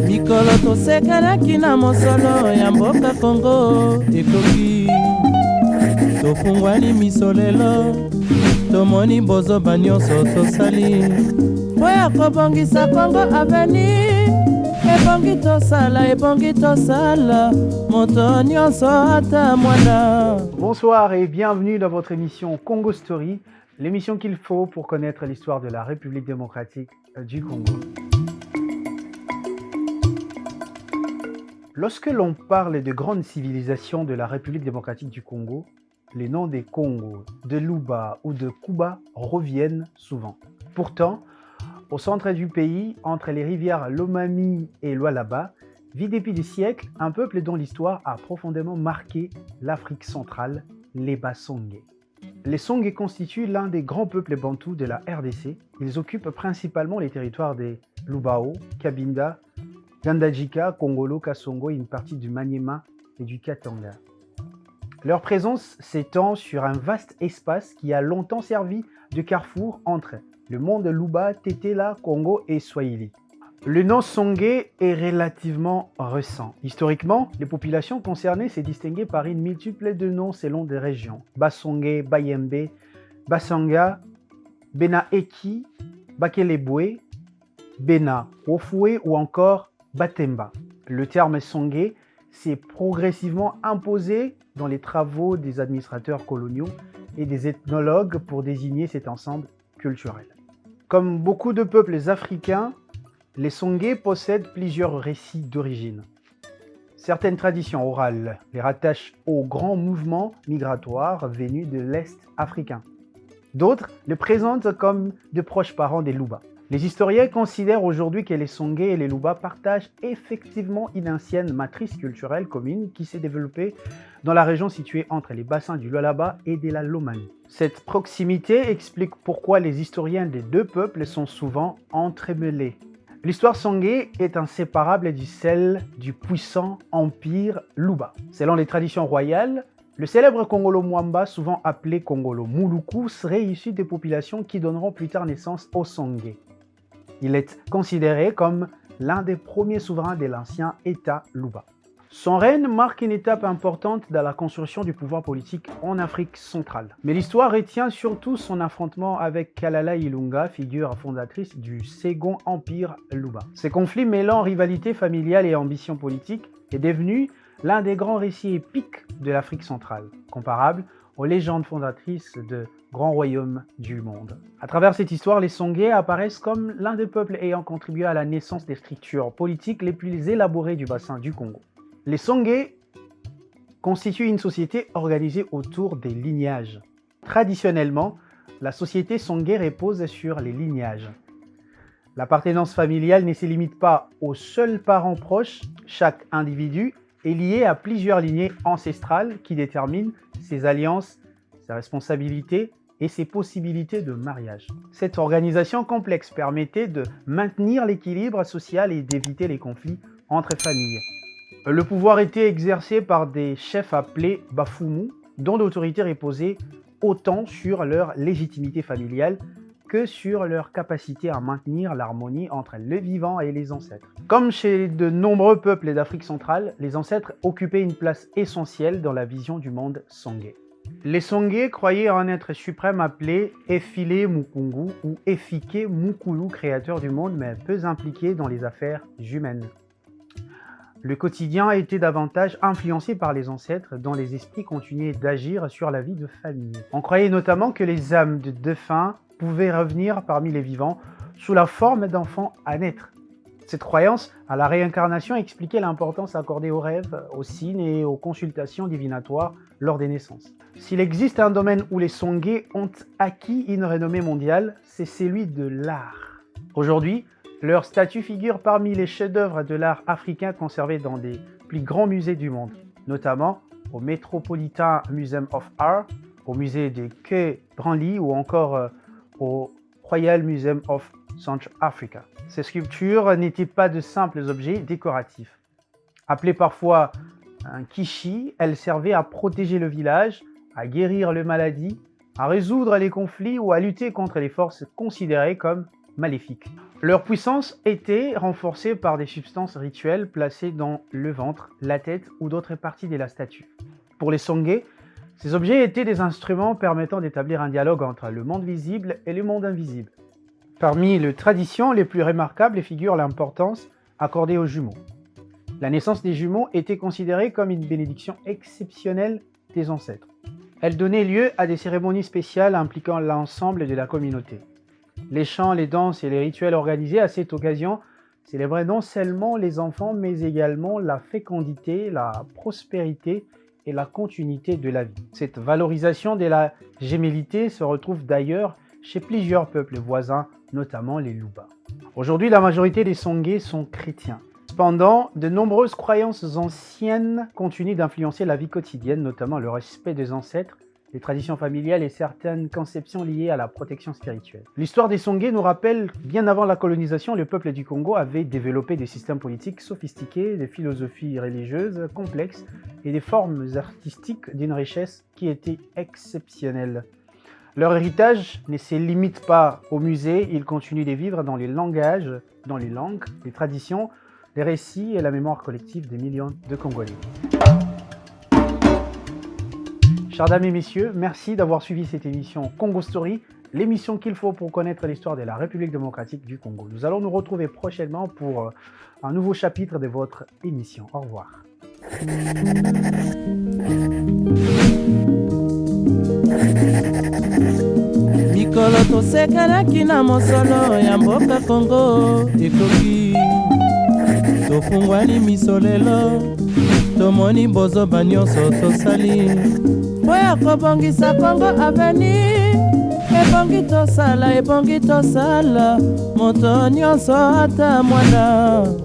mikolo tosekelaki na mosolo ya mboka Kongo ekoki tofungwani miso lelo tomoni bozoba nyonso tosali mpo ya kobongisa Kongo aveni ebongi tosala moto nyonso ata mwana. Bonsoir et bienvenue dans votre émission Congo Story, l'émission qu'il faut pour connaître l'histoire de la République démocratique du Congo. Lorsque l'on parle de grandes civilisations de la République démocratique du Congo, les noms des Congo, de Luba ou de Kuba reviennent souvent. Pourtant, au centre du pays, entre les rivières Lomami et Lualaba, vit depuis des siècles un peuple dont l'histoire a profondément marqué l'Afrique centrale, les Basongé. Les Songé constituent l'un des grands peuples bantous de la RDC. Ils occupent principalement les territoires des Lubao, Kabinda, Gandajika, Kongolo, Kasongo et une partie du Maniema et du Katanga. Leur présence s'étend sur un vaste espace qui a longtemps servi de carrefour entre le monde Luba, Tetela, Congo et Swahili. Le nom Songé est relativement récent. Historiquement, les populations concernées s'est distinguées par une multitude de noms selon des régions. Basongé, Bayembe, Basanga, Benaeki, Bakelebwe, Bena, Ofoué ou encore Batemba. Le terme Songé s'est progressivement imposé dans les travaux des administrateurs coloniaux et des ethnologues pour désigner cet ensemble culturel. Comme beaucoup de peuples africains, les Songé possèdent plusieurs récits d'origine. Certaines traditions orales les rattachent aux grands mouvements migratoires venus de l'Est africain. D'autres les présentent comme de proches parents des Luba. Les historiens considèrent aujourd'hui que les Songé et les Luba partagent effectivement une ancienne matrice culturelle commune qui s'est développée dans la région située entre les bassins du Lualaba et de la Lomami. Cette proximité explique pourquoi les historiens des deux peuples sont souvent entremêlés. L'histoire Songé est inséparable de celle du puissant empire Luba. Selon les traditions royales, le célèbre Kongolo Mwamba, souvent appelé Kongolo Muluku, serait issu des populations qui donneront plus tard naissance aux Songé. Il est considéré comme l'un des premiers souverains de l'ancien État Luba. Son règne marque une étape importante dans la construction du pouvoir politique en Afrique centrale. Mais l'histoire retient surtout son affrontement avec Kalala Ilunga, figure fondatrice du Second Empire Luba. Ce conflit mêlant rivalité familiale et ambition politique est devenu l'un des grands récits épiques de l'Afrique centrale, comparable aux légendes fondatrices de grands royaumes du monde. À travers cette histoire, les Songé apparaissent comme l'un des peuples ayant contribué à la naissance des structures politiques les plus élaborées du bassin du Congo. Les Songé constituent une société organisée autour des lignages. Traditionnellement, la société Songé repose sur les lignages. L'appartenance familiale ne se limite pas aux seuls parents proches. Chaque individu est lié à plusieurs lignées ancestrales qui déterminent ses alliances, ses responsabilités et ses possibilités de mariage. Cette organisation complexe permettait de maintenir l'équilibre social et d'éviter les conflits entre familles. Le pouvoir était exercé par des chefs appelés Bafumu, dont l'autorité reposait autant sur leur légitimité familiale que sur leur capacité à maintenir l'harmonie entre les vivants et les ancêtres. Comme chez de nombreux peuples d'Afrique centrale, les ancêtres occupaient une place essentielle dans la vision du monde Songé. Les Songé croyaient en un être suprême appelé Efile Mukungu ou Efike Mukulu, créateur du monde, mais peu impliqué dans les affaires humaines. Le quotidien était davantage influencé par les ancêtres dont les esprits continuaient d'agir sur la vie de famille. On croyait notamment que les âmes de défunts pouvaient revenir parmi les vivants sous la forme d'enfants à naître. Cette croyance à la réincarnation expliquait l'importance accordée aux rêves, aux signes et aux consultations divinatoires lors des naissances. S'il existe un domaine où les Songé ont acquis une renommée mondiale, c'est celui de l'art. Aujourd'hui, leur statut figure parmi les chefs-d'œuvre de l'art africain conservés dans des plus grands musées du monde, notamment au Metropolitan Museum of Art, au musée de Quai Branly ou encore au Royal Museum of Central Africa. Ces sculptures n'étaient pas de simples objets décoratifs. Appelées parfois un kishi, elles servaient à protéger le village, à guérir les maladies, à résoudre les conflits ou à lutter contre les forces considérées comme maléfiques. Leur puissance était renforcée par des substances rituelles placées dans le ventre, la tête ou d'autres parties de la statue. Pour les Songé, ces objets étaient des instruments permettant d'établir un dialogue entre le monde visible et le monde invisible. Parmi les traditions les plus remarquables figure l'importance accordée aux jumeaux. La naissance des jumeaux était considérée comme une bénédiction exceptionnelle des ancêtres. Elle donnait lieu à des cérémonies spéciales impliquant l'ensemble de la communauté. Les chants, les danses et les rituels organisés à cette occasion célébraient non seulement les enfants, mais également la fécondité, la prospérité et la continuité de la vie. Cette valorisation de la gémellité se retrouve d'ailleurs chez plusieurs peuples voisins, notamment les Luba. Aujourd'hui, la majorité des Songé sont chrétiens. Cependant, de nombreuses croyances anciennes continuent d'influencer la vie quotidienne, notamment le respect des ancêtres, les traditions familiales et certaines conceptions liées à la protection spirituelle. L'histoire des Songé nous rappelle, bien avant la colonisation, le peuple du Congo avait développé des systèmes politiques sophistiqués, des philosophies religieuses complexes et des formes artistiques d'une richesse qui était exceptionnelle. Leur héritage ne se limite pas aux musées, il continue de vivre dans les langages, dans les langues, les traditions, les récits et la mémoire collective des millions de Congolais. Chers dames et messieurs, merci d'avoir suivi cette émission Congo Story, l'émission qu'il faut pour connaître l'histoire de la République démocratique du Congo. Nous allons nous retrouver prochainement pour un nouveau chapitre de votre émission. Au revoir. mikolo tosekanaki na mosolo ya mboka Kongo ekoki tofungwani miso lelo tomoni bozoba nyonso tosali mpo ya kobongisa Kongo aveni ebongi tosala moto nyonso ata mwana